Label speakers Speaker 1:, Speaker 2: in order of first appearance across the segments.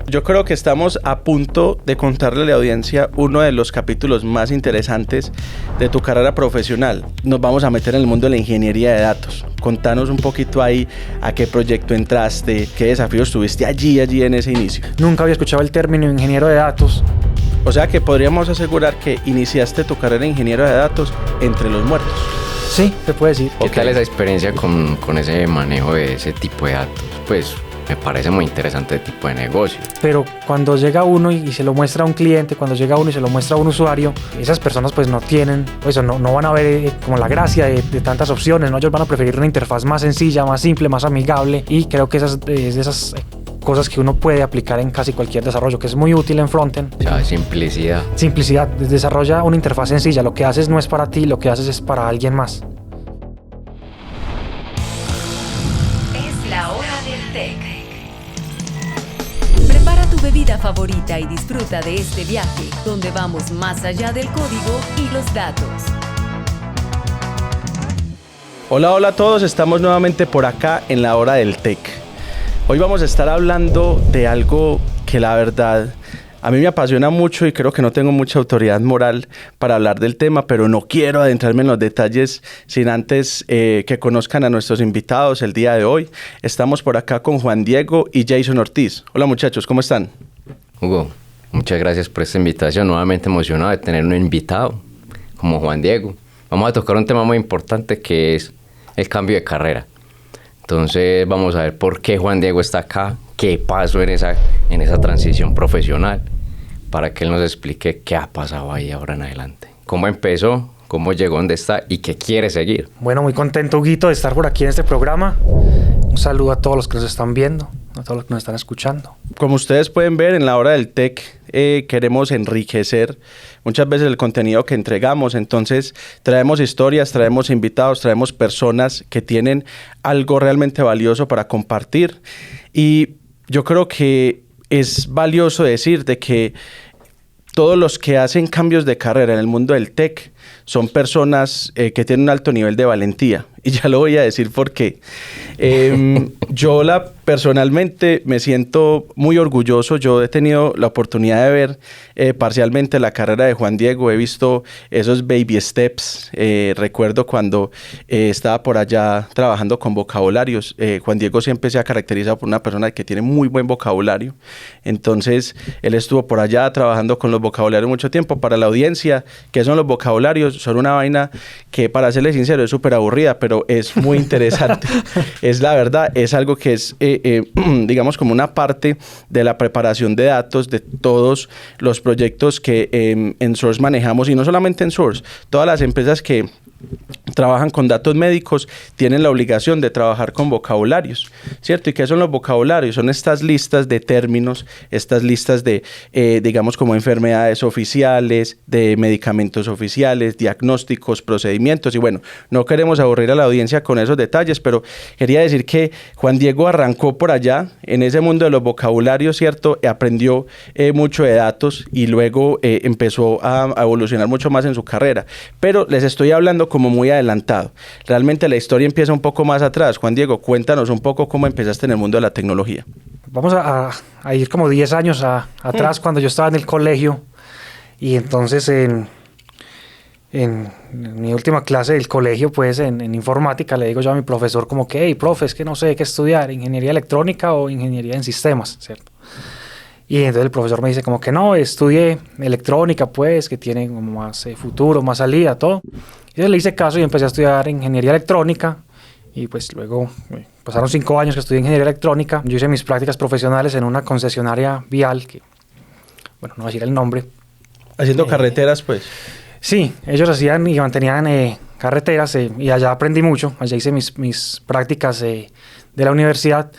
Speaker 1: Yo creo que estamos a punto de contarle a la audiencia uno de los capítulos más interesantes de tu carrera profesional. Nos vamos a meter en el mundo de la ingeniería de datos. Contanos un poquito ahí a qué proyecto entraste, qué desafíos tuviste allí en ese inicio.
Speaker 2: Nunca había escuchado el término ingeniero de datos.
Speaker 1: O sea que podríamos asegurar que iniciaste tu carrera de ingeniero de datos entre los muertos.
Speaker 2: Sí, se puede decir.
Speaker 3: ¿Qué tal esa experiencia con ese manejo de ese tipo de datos? Pues me parece muy interesante el tipo de negocio.
Speaker 2: Pero cuando llega uno y se lo muestra a un cliente, cuando llega uno y se lo muestra a un usuario, esas personas pues no tienen, pues no van a ver como la gracia de tantas opciones, ¿no? Ellos van a preferir una interfaz más sencilla, más simple, más amigable, y creo que es de esas cosas que uno puede aplicar en casi cualquier desarrollo, que es muy útil en frontend.
Speaker 3: O sea, simplicidad.
Speaker 2: Simplicidad. Desarrolla una interfaz sencilla. Lo que haces no es para ti, lo que haces es para alguien más.
Speaker 4: Es la hora del tech. Prepara tu bebida favorita y disfruta de este viaje, donde vamos más allá del código y los datos.
Speaker 1: Hola a todos, estamos nuevamente por acá en la hora del tech. Hoy vamos a estar hablando de algo que la verdad a mí me apasiona mucho y creo que no tengo mucha autoridad moral para hablar del tema, pero no quiero adentrarme en los detalles sin antes que conozcan a nuestros invitados el día de hoy. Estamos por acá con Juan Diego y Jason Ortiz. Hola muchachos, ¿cómo están?
Speaker 3: Hugo, muchas gracias por esta invitación. Nuevamente emocionado de tener un invitado como Juan Diego. Vamos a tocar un tema muy importante que es el cambio de carrera. Entonces vamos a ver por qué Juan Diego está acá, qué pasó en esa transición profesional, para que él nos explique qué ha pasado ahí ahora en adelante. Cómo empezó, cómo llegó donde está y qué quiere seguir.
Speaker 2: Bueno, muy contento, Huguito, de estar por aquí en este programa. Un saludo a todos los que nos están viendo, a todos los que nos están escuchando.
Speaker 1: Como ustedes pueden ver, en la hora del tech queremos enriquecer muchas veces el contenido que entregamos. Entonces traemos historias, traemos invitados, traemos personas que tienen algo realmente valioso para compartir. Y yo creo que es valioso decir de que todos los que hacen cambios de carrera en el mundo del tech son personas que tienen un alto nivel de valentía. Y ya lo voy a decir por qué. Yo personalmente me siento muy orgulloso. Yo he tenido la oportunidad de ver parcialmente la carrera de Juan Diego. He visto esos baby steps. Recuerdo cuando estaba por allá trabajando con vocabularios. Juan Diego siempre se ha caracterizado por una persona que tiene muy buen vocabulario. Entonces, él estuvo por allá trabajando con los vocabularios mucho tiempo. Para la audiencia, ¿qué son los vocabularios? Son una vaina que, para serles sincero, es súper aburrida, pero es muy interesante. Es la verdad, es algo que es, digamos, como una parte de la preparación de datos de todos los proyectos que en Source manejamos, y no solamente en Source, todas las empresas que trabajan con datos médicos tienen la obligación de trabajar con vocabularios, ¿cierto? ¿Y qué son los vocabularios? Son estas listas de términos, estas listas de, digamos, como enfermedades oficiales, de medicamentos oficiales, diagnósticos, procedimientos. Y bueno, no queremos aburrir a la audiencia con esos detalles, pero quería decir que Juan Diego arrancó por allá en ese mundo de los vocabularios, ¿cierto? Aprendió mucho de datos y luego empezó a evolucionar mucho más en su carrera. Pero les estoy hablando como muy adelantado. Realmente la historia empieza un poco más atrás. Juan Diego, cuéntanos un poco cómo empezaste en el mundo de la tecnología.
Speaker 2: Vamos a ir como 10 años atrás, cuando yo estaba en el colegio, y entonces en mi última clase del colegio, pues en informática, le digo yo a mi profesor como que, hey, profe, es que no sé qué estudiar, ingeniería electrónica o ingeniería en sistemas, ¿cierto? Y entonces el profesor me dice como que no, estudie electrónica, pues, que tiene como más futuro, más salida, todo. Y entonces le hice caso y empecé a estudiar ingeniería electrónica. Y pues luego pasaron 5 años que estudié ingeniería electrónica. Yo hice mis prácticas profesionales en una concesionaria vial, que, bueno, no voy a decir el nombre.
Speaker 1: Haciendo carreteras, pues.
Speaker 2: Sí, ellos hacían y mantenían carreteras, y allá aprendí mucho. Allá hice mis prácticas de la universidad.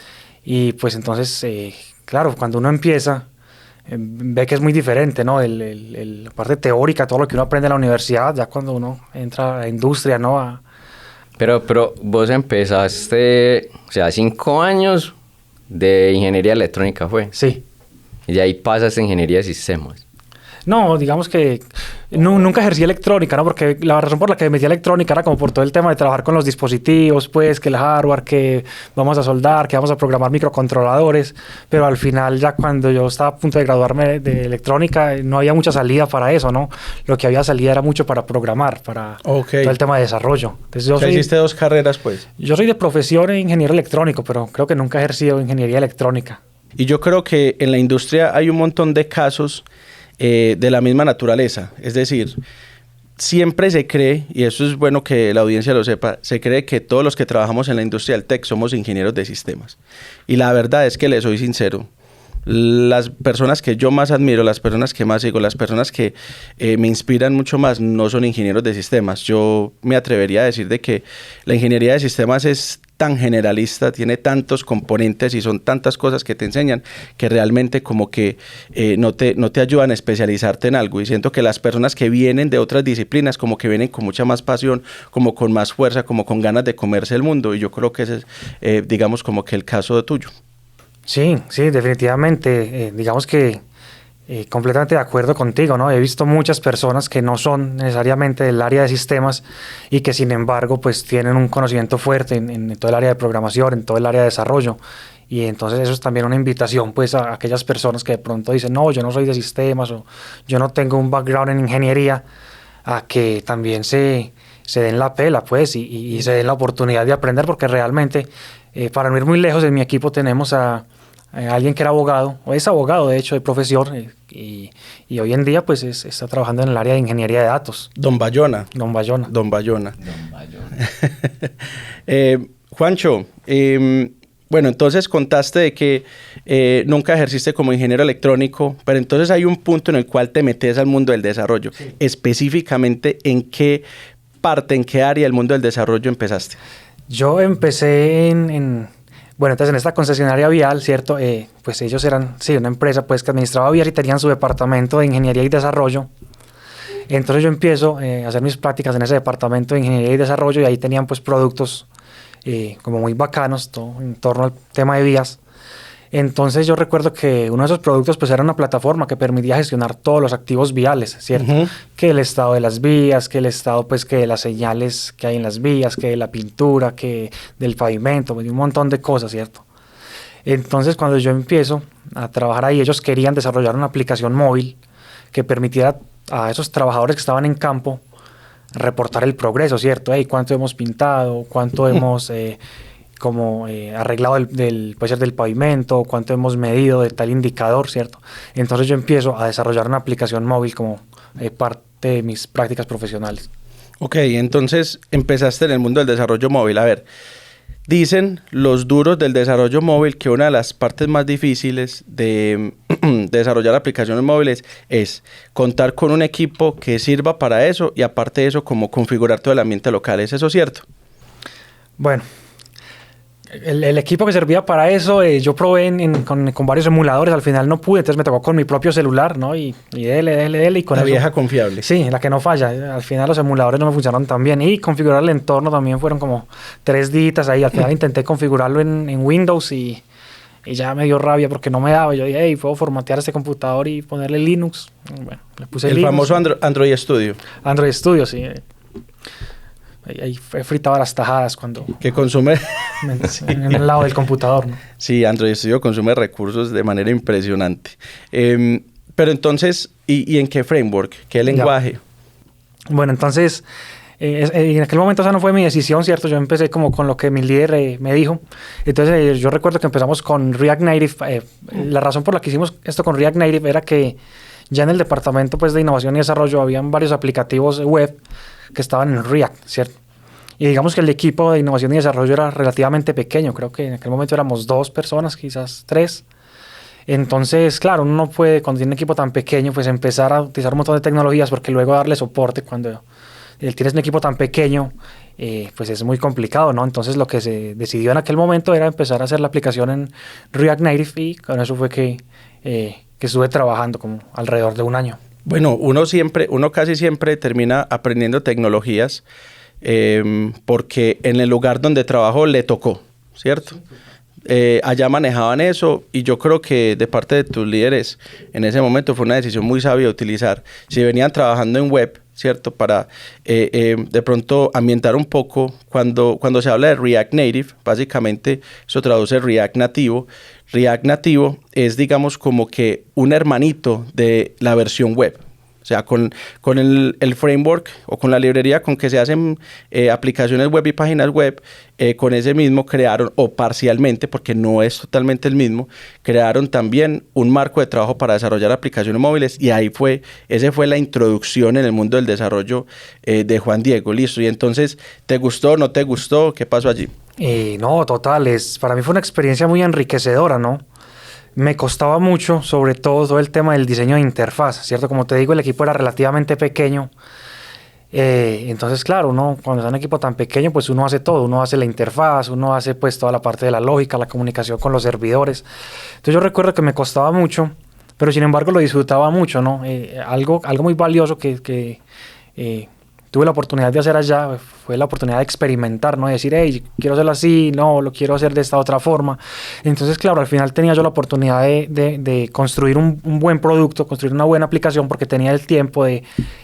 Speaker 2: Y pues entonces, claro, cuando uno empieza, ve que es muy diferente, ¿no? La parte teórica, todo lo que uno aprende en la universidad, ya cuando uno entra a la industria, ¿no?
Speaker 3: Pero vos empezaste, o sea, 5 años de ingeniería electrónica, ¿fue?
Speaker 2: Sí.
Speaker 3: Y de ahí pasas a ingeniería de sistemas.
Speaker 2: No, digamos que nunca ejercí electrónica, ¿no? Porque la razón por la que me metí a electrónica era como por todo el tema de trabajar con los dispositivos, pues, que el hardware, que vamos a soldar, que vamos a programar microcontroladores, pero al final ya cuando yo estaba a punto de graduarme de electrónica no había mucha salida para eso, ¿no? Lo que había salida era mucho para programar, para todo el tema de desarrollo. Entonces,
Speaker 1: hiciste 2 carreras, pues.
Speaker 2: Yo soy de profesión ingeniero electrónico, pero creo que nunca he ejercido ingeniería electrónica.
Speaker 1: Y yo creo que en la industria hay un montón de casos de la misma naturaleza. Es decir, siempre se cree, y eso es bueno que la audiencia lo sepa, se cree que todos los que trabajamos en la industria del tech somos ingenieros de sistemas. Y la verdad es que les soy sincero. Las personas que yo más admiro, las personas que más sigo, las personas que me inspiran mucho más, no son ingenieros de sistemas. Yo me atrevería a decir de que la ingeniería de sistemas es tan generalista, tiene tantos componentes y son tantas cosas que te enseñan que realmente como que no te ayudan a especializarte en algo. Y siento que las personas que vienen de otras disciplinas como que vienen con mucha más pasión, como con más fuerza, como con ganas de comerse el mundo. Y yo creo que ese es, digamos, como que el caso tuyo.
Speaker 2: Sí, definitivamente. Digamos que completamente de acuerdo contigo, ¿no? He visto muchas personas que no son necesariamente del área de sistemas y que sin embargo pues tienen un conocimiento fuerte en todo el área de programación, en todo el área de desarrollo. Y entonces eso es también una invitación pues a aquellas personas que de pronto dicen, no, yo no soy de sistemas o yo no tengo un background en ingeniería, a que también se den la pela pues y se den la oportunidad de aprender, porque realmente para no ir muy lejos, en mi equipo tenemos a alguien que era abogado, o es abogado de hecho de profesión, y hoy en día pues está trabajando en el área de ingeniería de datos.
Speaker 1: Don Bayona. Juancho, bueno, entonces contaste de que nunca ejerciste como ingeniero electrónico, pero entonces hay un punto en el cual te metes al mundo del desarrollo. Sí. Específicamente, ¿en qué parte, en qué área del mundo del desarrollo empezaste?
Speaker 2: Yo empecé bueno, entonces en esta concesionaria vial, ¿cierto? Pues ellos eran, sí, una empresa pues que administraba vías y tenían su departamento de ingeniería y desarrollo. Entonces yo empiezo a hacer mis prácticas en ese departamento de ingeniería y desarrollo, y ahí tenían pues productos como muy bacanos, todo en torno al tema de vías. Entonces yo recuerdo que uno de esos productos pues era una plataforma que permitía gestionar todos los activos viales, ¿cierto? Uh-huh. Que el estado de las vías, que el estado pues que de las señales que hay en las vías, que de la pintura, que del pavimento, pues, un montón de cosas, ¿cierto? Entonces cuando yo empiezo a trabajar ahí, ellos querían desarrollar una aplicación móvil que permitiera a esos trabajadores que estaban en campo reportar el progreso, ¿cierto? Hey, ¿cuánto hemos pintado? ¿Cuánto hemos arreglado puede ser del pavimento? ¿Cuánto hemos medido de tal indicador, ¿cierto? Entonces yo empiezo a desarrollar una aplicación móvil como parte de mis prácticas profesionales.
Speaker 1: Ok, entonces empezaste en el mundo del desarrollo móvil. A ver, dicen los duros del desarrollo móvil que una de las partes más difíciles de desarrollar aplicaciones móviles es contar con un equipo que sirva para eso, y aparte de eso, como configurar todo el ambiente local. ¿Es eso cierto?
Speaker 2: Bueno, el equipo que servía para eso, yo probé con varios emuladores, al final no pude, entonces me tocó con mi propio celular, ¿no? Y dele, y con
Speaker 1: la
Speaker 2: eso,
Speaker 1: vieja confiable.
Speaker 2: Sí, la que no falla. Al final los emuladores no me funcionaron tan bien, y configurar el entorno también fueron como 3 días ahí. Al final intenté configurarlo en Windows y ya me dio rabia porque no me daba. Yo dije, hey, puedo formatear este computador y ponerle Linux. Bueno, le puse
Speaker 1: el
Speaker 2: Linux.
Speaker 1: Famoso Android Studio.
Speaker 2: Android Studio, sí. Ahí he fritado las tajadas cuando...
Speaker 1: Que consume...
Speaker 2: en el lado del computador, ¿no?
Speaker 1: Sí, Android Studio consume recursos de manera impresionante. Pero entonces, ¿y en qué framework? ¿Qué lenguaje?
Speaker 2: Bueno, entonces, en aquel momento esa no fue mi decisión, ¿cierto? Yo empecé como con lo que mi líder me dijo. Entonces, yo recuerdo que empezamos con React Native. La razón por la que hicimos esto con React Native era que ya en el departamento pues, de innovación y desarrollo habían varios aplicativos web que estaban en React, ¿cierto? Y digamos que el equipo de innovación y desarrollo era relativamente pequeño. Creo que en aquel momento éramos 2 personas, quizás 3. Entonces, claro, uno no puede, cuando tiene un equipo tan pequeño, pues empezar a utilizar un montón de tecnologías, porque luego darle soporte cuando tienes un equipo tan pequeño, pues es muy complicado, ¿no? Entonces lo que se decidió en aquel momento era empezar a hacer la aplicación en React Native, y con eso fue que estuve trabajando como alrededor de 1 año.
Speaker 1: Bueno, uno casi siempre termina aprendiendo tecnologías porque en el lugar donde trabajó le tocó, ¿cierto? allá manejaban eso y yo creo que de parte de tus líderes en ese momento fue una decisión muy sabia utilizar. Si venían trabajando en web, ¿cierto? Para de pronto ambientar un poco, cuando se habla de React Native, básicamente eso traduce React nativo. React nativo es, digamos, como que un hermanito de la versión web. O sea, con el framework o con la librería con que se hacen aplicaciones web y páginas web, con ese mismo crearon, o parcialmente, porque no es totalmente el mismo, crearon también un marco de trabajo para desarrollar aplicaciones móviles y esa fue la introducción en el mundo del desarrollo de Juan Diego. Listo. Y entonces, ¿te gustó, no te gustó? ¿Qué pasó allí?
Speaker 2: No, total, para mí fue una experiencia muy enriquecedora, ¿no? Me costaba mucho, sobre todo el tema del diseño de interfaz, ¿cierto? Como te digo, el equipo era relativamente pequeño. Entonces, claro, cuando es un equipo tan pequeño, pues uno hace todo. Uno hace la interfaz, uno hace pues toda la parte de la lógica, la comunicación con los servidores. Entonces yo recuerdo que me costaba mucho, pero sin embargo lo disfrutaba mucho, ¿no? Algo muy valioso que tuve la oportunidad de hacer allá fue la oportunidad de experimentar, ¿no? De decir, hey, quiero hacerlo así, no, lo quiero hacer de esta otra forma. Entonces, claro, al final tenía yo la oportunidad de construir un buen producto, construir una buena aplicación, porque tenía el tiempo de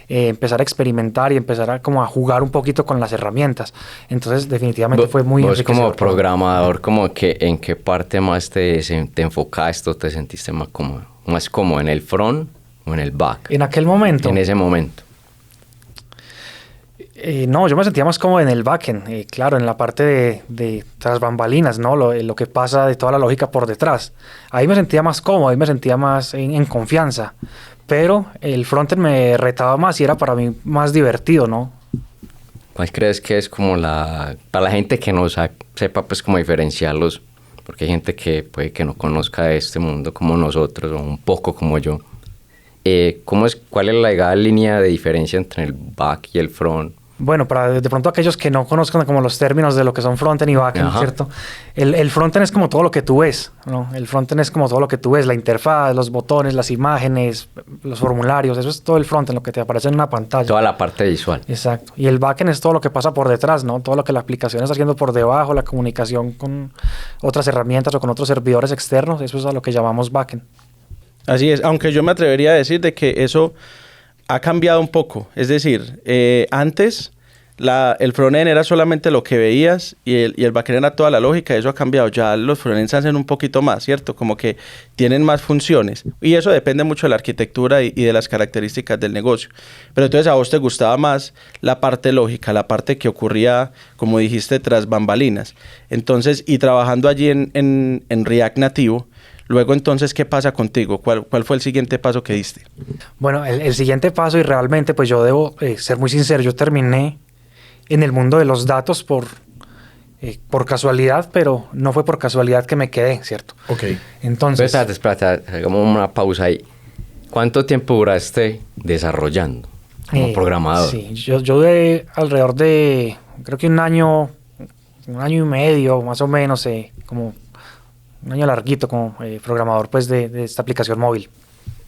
Speaker 2: empezar a experimentar y empezar a jugar un poquito con las herramientas. Entonces, definitivamente fue muy enriquecedor.
Speaker 3: Vos como programador, como que ¿en qué parte más te enfocaste o te sentiste más cómodo? ¿Más cómodo en el front o en el back?
Speaker 2: En aquel momento.
Speaker 3: En ese momento.
Speaker 2: No, yo me sentía más cómodo en el backend, claro, en la parte de tras bambalinas, ¿no? Lo que pasa de toda la lógica por detrás. Ahí me sentía más cómodo, ahí me sentía más en confianza, pero el frontend me retaba más y era para mí más divertido, ¿no?
Speaker 3: ¿Cuál crees que es como para la gente que no sepa pues cómo diferenciarlos? Porque hay gente que puede que no conozca de este mundo como nosotros o un poco como yo. ¿Cuál es la línea de diferencia entre el back y el front?
Speaker 2: Bueno, para de pronto aquellos que no conozcan como los términos de lo que son frontend y backend,
Speaker 3: Ajá.
Speaker 2: ¿cierto? El frontend es como todo lo que tú ves, ¿no? El frontend es como todo lo que tú ves, la interfaz, los botones, las imágenes, los formularios, eso es todo el frontend, lo que te aparece en una pantalla.
Speaker 3: Toda la parte visual.
Speaker 2: Exacto. Y el backend es todo lo que pasa por detrás, ¿no? Todo lo que la aplicación está haciendo por debajo, la comunicación con otras herramientas o con otros servidores externos, eso es a lo que llamamos backend.
Speaker 1: Así es, aunque yo me atrevería a decir de que eso ha cambiado un poco. Es decir, antes el frontend era solamente lo que veías y el backend era toda la lógica. Eso ha cambiado. Ya los frontends hacen un poquito más, ¿cierto? Como que tienen más funciones. Y eso depende mucho de la arquitectura y de las características del negocio. Pero entonces a vos te gustaba más la parte lógica, la parte que ocurría, como dijiste, tras bambalinas. Entonces, y trabajando allí en React nativo, luego, entonces, ¿qué pasa contigo? ¿Cuál fue el siguiente paso que diste?
Speaker 2: Bueno, el siguiente paso, y realmente, pues yo debo ser muy sincero, yo terminé en el mundo de los datos por casualidad, pero no fue por casualidad que me quedé, ¿cierto?
Speaker 1: Ok.
Speaker 2: Entonces...
Speaker 3: Espérate, hagamos una pausa ahí. ¿Cuánto tiempo duraste desarrollando como programador?
Speaker 2: Sí, yo duré alrededor de, creo que un año y medio, más o menos, como... un año larguito como programador pues de esta aplicación móvil.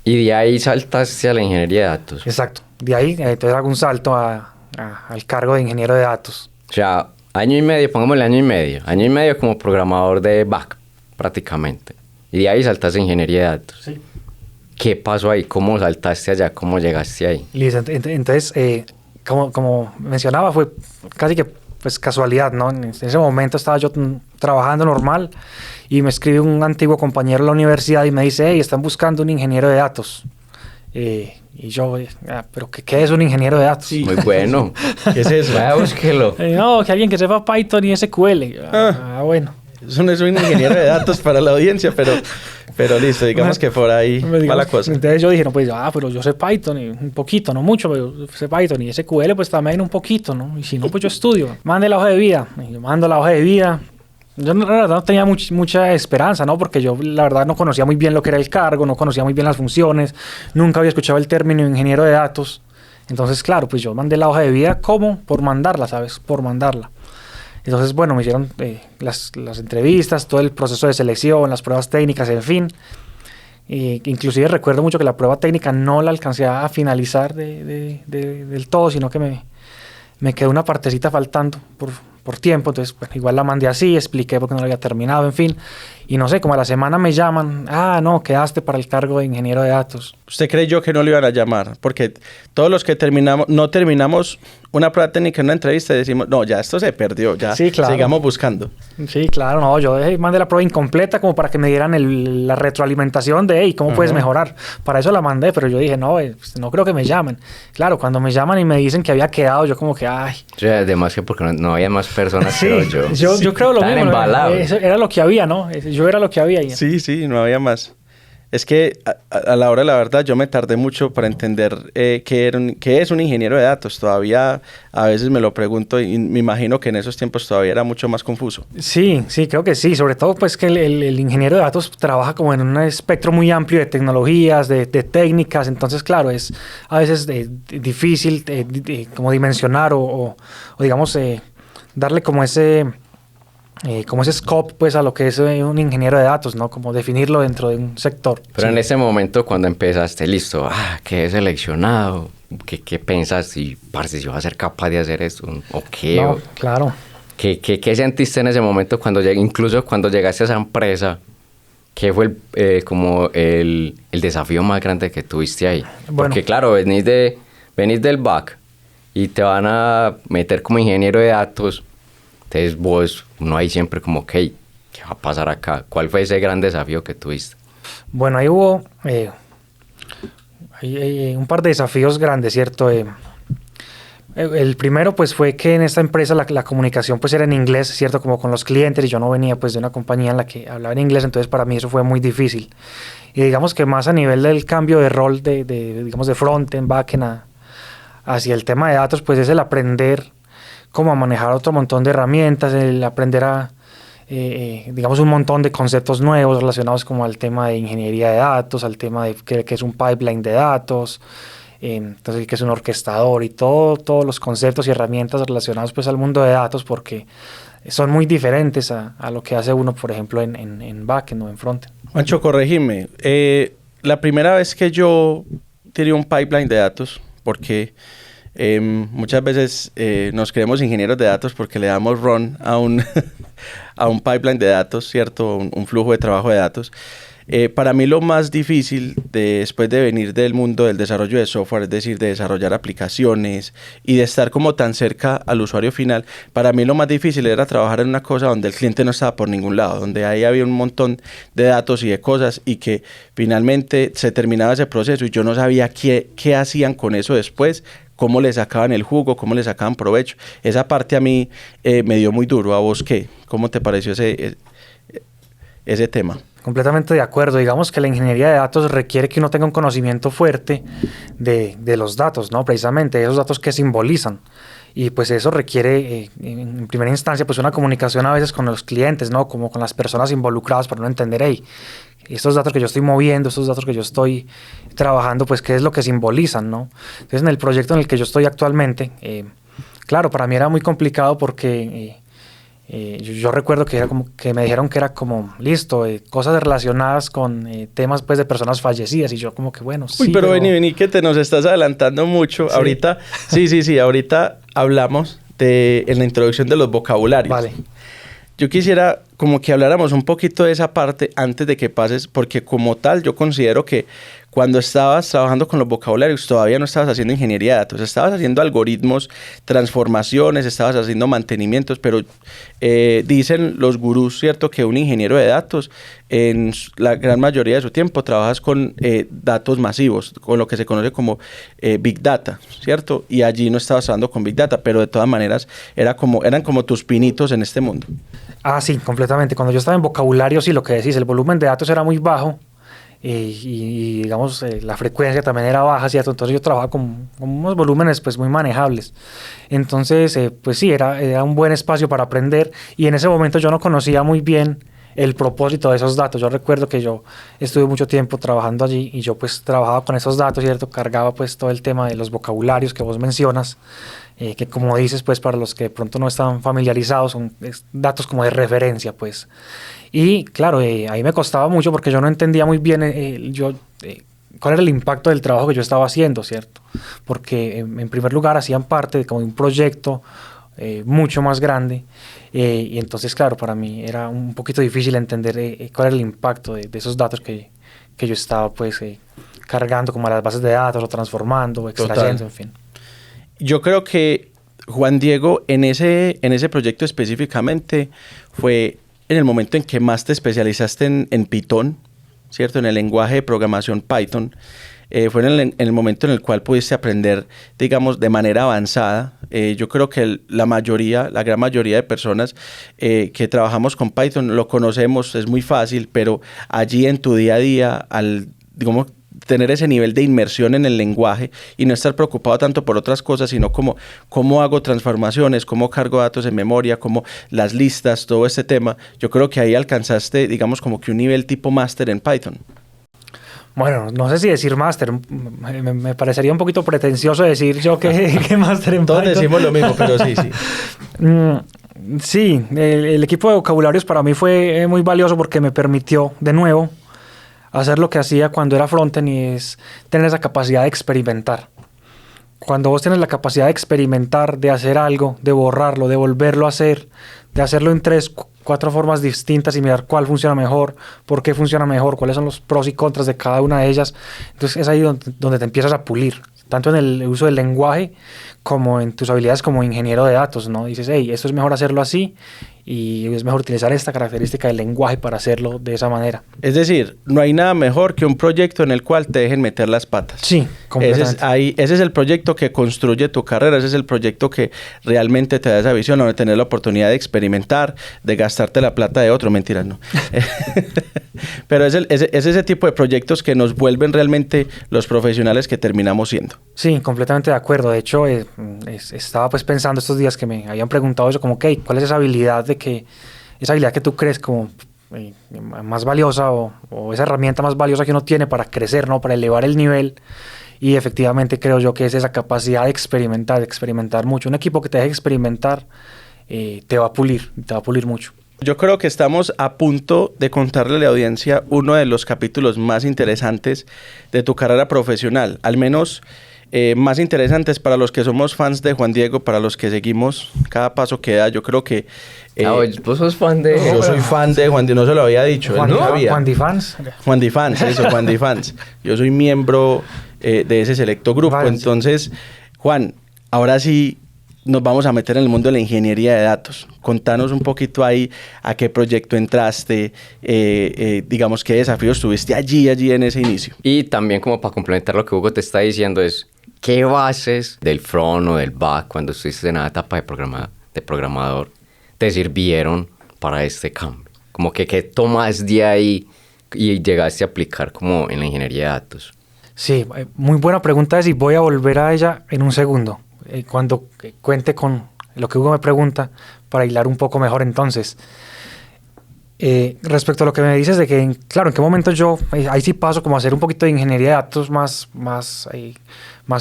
Speaker 3: Y de ahí saltaste a la ingeniería de datos.
Speaker 2: Exacto. De ahí entonces hago un salto al cargo de ingeniero de datos.
Speaker 3: O sea, año y medio, pongámosle año y medio. Año y medio como programador de back, prácticamente. Y de ahí saltaste a ingeniería de datos.
Speaker 2: Sí.
Speaker 3: ¿Qué pasó ahí? ¿Cómo saltaste allá? ¿Cómo llegaste ahí?
Speaker 2: Listo. Entonces, como mencionaba, fue casi que pues casualidad, ¿no? En ese momento estaba yo trabajando normal y me escribe un antiguo compañero de la universidad y me dice, hey, están buscando un ingeniero de datos. Y yo, ¿pero qué es un ingeniero de datos?
Speaker 1: Sí.
Speaker 3: Muy bueno.
Speaker 1: ¿Qué es eso?
Speaker 3: Vaya, búsquelo.
Speaker 2: No, que alguien que sepa Python y SQL. Bueno.
Speaker 1: Eso no es un ingeniero de datos para la audiencia, pero listo, digamos que por ahí va la cosa.
Speaker 2: Entonces yo dije, no, pues, pero yo sé Python y un poquito, no mucho, pero sé Python y SQL pues también un poquito, ¿no? Y si no, pues yo estudio. Mande la hoja de vida. Y yo mando la hoja de vida. Yo la verdad no tenía mucha esperanza, ¿no? Porque yo la verdad no conocía muy bien lo que era el cargo, no conocía muy bien las funciones, nunca había escuchado el término ingeniero de datos. Entonces, claro, pues yo mandé la hoja de vida como por mandarla, ¿sabes? Por mandarla. Entonces, bueno, me hicieron las entrevistas, todo el proceso de selección, las pruebas técnicas, en fin. Inclusive recuerdo mucho que la prueba técnica no la alcancé a finalizar del todo, sino que me quedó una partecita faltando por tiempo, entonces bueno, igual la mandé así, expliqué por qué no la había terminado, en fin. Y no sé, como a la semana me llaman, no, quedaste para el cargo de ingeniero de datos.
Speaker 1: ¿Usted creyó que no lo iban a llamar? Porque todos los que no terminamos una prueba técnica en una entrevista y decimos, no, ya esto se perdió, ya
Speaker 2: Sí, claro.
Speaker 1: sigamos buscando.
Speaker 2: Sí, claro, no, yo mandé la prueba incompleta como para que me dieran la retroalimentación de, hey, ¿cómo puedes mejorar? Para eso la mandé, pero yo dije, no, pues, no creo que me llamen. Claro, cuando me llaman y me dicen que había quedado, yo como que, ay.
Speaker 3: O sea, además que porque no había más personas,
Speaker 2: Sí,
Speaker 3: creo yo.
Speaker 2: yo creo lo
Speaker 3: Estaban
Speaker 2: mismo.
Speaker 3: embalados.
Speaker 2: Eso era lo que había, ¿no? Yo era lo que había.
Speaker 1: Sí, no había más. Es que a la hora de la verdad yo me tardé mucho para entender qué es un ingeniero de datos. Todavía a veces me lo pregunto y me imagino que en esos tiempos todavía era mucho más confuso.
Speaker 2: Sí, creo que sí. Sobre todo pues que el ingeniero de datos trabaja como en un espectro muy amplio de tecnologías, de técnicas. Entonces, claro, es a veces difícil como dimensionar o digamos, darle como ese scope pues a lo que es un ingeniero de datos, ¿no? Como definirlo dentro de un sector.
Speaker 3: Pero en ese momento cuando empezaste, listo, quedé seleccionado, ¿qué pensas? Y, parce, ¿yo voy a ser capaz de hacer esto? ¿O qué?
Speaker 2: No, claro.
Speaker 3: ¿Qué sentiste en ese momento incluso cuando llegaste a esa empresa? ¿Qué fue como el desafío más grande que tuviste ahí?
Speaker 2: Bueno.
Speaker 3: Porque claro, venís del back y te van a meter como ingeniero de datos. Entonces uno ahí siempre como, ¿qué va a pasar acá? ¿Cuál fue ese gran desafío que tuviste?
Speaker 2: Bueno, ahí hubo un par de desafíos grandes, ¿cierto? El primero pues fue que en esta empresa la comunicación pues era en inglés, ¿cierto? Como con los clientes, y yo no venía pues de una compañía en la que hablaba en inglés, entonces para mí eso fue muy difícil. Y digamos que más a nivel del cambio de rol digamos de frontend, backend hacia el tema de datos, pues es el aprender cómo a manejar otro montón de herramientas, el aprender digamos, un montón de conceptos nuevos relacionados como al tema de ingeniería de datos, al tema de qué es un pipeline de datos, entonces qué es un orquestador y todos los conceptos y herramientas relacionados pues al mundo de datos, porque son muy diferentes a lo que hace uno, por ejemplo, en backend o en frontend.
Speaker 1: Juancho, corregime. La primera vez que yo tiré un pipeline de datos, porque muchas veces nos creemos ingenieros de datos porque le damos run a un pipeline de datos, ¿cierto? Un flujo de trabajo de datos. Para mí lo más difícil después de venir del mundo del desarrollo de software, es decir, de desarrollar aplicaciones y de estar como tan cerca al usuario final, para mí lo más difícil era trabajar en una cosa donde el cliente no estaba por ningún lado, donde ahí había un montón de datos y de cosas y que finalmente se terminaba ese proceso y yo no sabía qué hacían con eso después, cómo le sacaban el jugo, cómo le sacaban provecho. Esa parte a mí me dio muy duro. ¿A vos qué? ¿Cómo te pareció ese tema?
Speaker 2: Completamente de acuerdo. Digamos que la ingeniería de datos requiere que uno tenga un conocimiento fuerte de los datos, ¿no? Precisamente esos datos que simbolizan. Y pues eso requiere, en primera instancia, pues una comunicación a veces con los clientes, ¿no? Como con las personas involucradas para no entender, hey, estos datos que yo estoy moviendo, estos datos que yo estoy trabajando, pues qué es lo que simbolizan, ¿no? Entonces en el proyecto en el que yo estoy actualmente, claro, para mí era muy complicado porque yo recuerdo que era como que me dijeron que era como listo, cosas relacionadas con temas pues de personas fallecidas, y yo como que bueno, sí.
Speaker 1: Uy, pero vení que te nos estás adelantando mucho.
Speaker 2: Sí.
Speaker 1: Ahorita, sí, ahorita hablamos en la introducción de los vocabularios.
Speaker 2: Vale.
Speaker 1: Yo quisiera como que habláramos un poquito de esa parte antes de que pases, porque como tal yo considero que cuando estabas trabajando con los vocabularios todavía no estabas haciendo ingeniería de datos, estabas haciendo algoritmos, transformaciones, estabas haciendo mantenimientos, pero dicen los gurús, ¿cierto?, que un ingeniero de datos en la gran mayoría de su tiempo trabajas con datos masivos, con lo que se conoce como Big Data, ¿cierto? Y allí no estabas trabajando con Big Data, pero de todas maneras eran como tus pinitos en este mundo.
Speaker 2: Sí, completamente. Cuando yo estaba en vocabulario, sí, lo que decís, el volumen de datos era muy bajo y digamos, la frecuencia también era baja, ¿cierto? Entonces yo trabajaba con unos volúmenes pues muy manejables. Entonces, pues sí, era un buen espacio para aprender, y en ese momento yo no conocía muy bien el propósito de esos datos. Yo recuerdo que yo estuve mucho tiempo trabajando allí y yo pues trabajaba con esos datos, ¿cierto? Cargaba pues todo el tema de los vocabularios que vos mencionas, que como dices, pues para los que de pronto no están familiarizados, son datos como de referencia, pues. Y claro, ahí me costaba mucho porque yo no entendía muy bien cuál era el impacto del trabajo que yo estaba haciendo, ¿cierto? Porque en primer lugar hacían parte de como un proyecto mucho más grande. Y entonces, claro, para mí era un poquito difícil entender cuál era el impacto de esos datos que yo estaba pues cargando como a las bases de datos o transformando o extrayendo, en fin.
Speaker 1: Yo creo que Juan Diego, en ese proyecto específicamente, fue en el momento en que más te especializaste en Python, ¿cierto? En el lenguaje de programación Python. Fue en el momento en el cual pudiste aprender, digamos, de manera avanzada. Yo creo que la gran mayoría de personas que trabajamos con Python lo conocemos, es muy fácil, pero allí en tu día a día, al, digamos, tener ese nivel de inmersión en el lenguaje y no estar preocupado tanto por otras cosas, sino como cómo hago transformaciones, cómo cargo datos en memoria, cómo las listas, todo este tema. Yo creo que ahí alcanzaste, digamos, como que un nivel tipo máster en Python.
Speaker 2: Bueno, no sé si decir máster, me parecería un poquito pretencioso decir yo que máster en
Speaker 1: Todos
Speaker 2: Python.
Speaker 1: decimos lo mismo, pero sí.
Speaker 2: Sí, el equipo de vocabularios para mí fue muy valioso porque me permitió, de nuevo, hacer lo que hacía cuando era frontend, y es tener esa capacidad de experimentar. Cuando vos tienes la capacidad de experimentar, de hacer algo, de borrarlo, de volverlo a hacer, de hacerlo en 3, 4 formas distintas y mirar cuál funciona mejor, por qué funciona mejor, cuáles son los pros y contras de cada una de ellas, entonces es ahí donde te empiezas a pulir, tanto en el uso del lenguaje como en tus habilidades como ingeniero de datos, ¿no? Dices, hey, esto es mejor hacerlo así y es mejor utilizar esta característica del lenguaje para hacerlo de esa manera.
Speaker 1: Es decir, no hay nada mejor que un proyecto en el cual te dejen meter las patas.
Speaker 2: Sí, completamente.
Speaker 1: Ese es el proyecto que construye tu carrera, ese es el proyecto que realmente te da esa visión, donde tener la oportunidad de experimentar, de gastarte la plata de otro, mentiras, no. Pero es ese tipo de proyectos que nos vuelven realmente los profesionales que terminamos siendo.
Speaker 2: Sí, completamente de acuerdo. De hecho, estaba pues pensando estos días que me habían preguntado eso, como, okay, ¿cuál es esa habilidad que tú crees como más valiosa o esa herramienta más valiosa que uno tiene para crecer, ¿no? Para elevar el nivel? Y efectivamente creo yo que es esa capacidad de experimentar mucho. Un equipo que te deje experimentar te va a pulir mucho.
Speaker 1: Yo creo que estamos a punto de contarle a la audiencia uno de los capítulos más interesantes de tu carrera profesional, al menos más interesantes para los que somos fans de Juan Diego, para los que seguimos cada paso que da. Yo creo que...
Speaker 3: vos sos fan de...
Speaker 1: Yo soy fan de Juan Diego, no se lo había dicho, él no sabía.
Speaker 2: Juan Di Fans.
Speaker 1: Juan Di Fans, eso, Juan Di Fans. Yo soy miembro de ese selecto grupo.
Speaker 2: Vale.
Speaker 1: Entonces, Juan, ahora sí nos vamos a meter en el mundo de la ingeniería de datos. Contanos un poquito ahí a qué proyecto entraste, digamos, qué desafíos tuviste allí en ese inicio.
Speaker 3: Y también, como para complementar lo que Hugo te está diciendo, es qué bases del front o del back, cuando estuviste en la etapa de programador, te sirvieron para este cambio. Como que qué tomas de ahí y llegaste a aplicar como en la ingeniería de datos.
Speaker 2: Sí, muy buena pregunta y voy a volver a ella en un segundo, cuando cuente con lo que Hugo me pregunta, para hilar un poco mejor entonces. Respecto a lo que me dices de que, claro, en qué momento yo, ahí sí paso como a hacer un poquito de ingeniería de datos más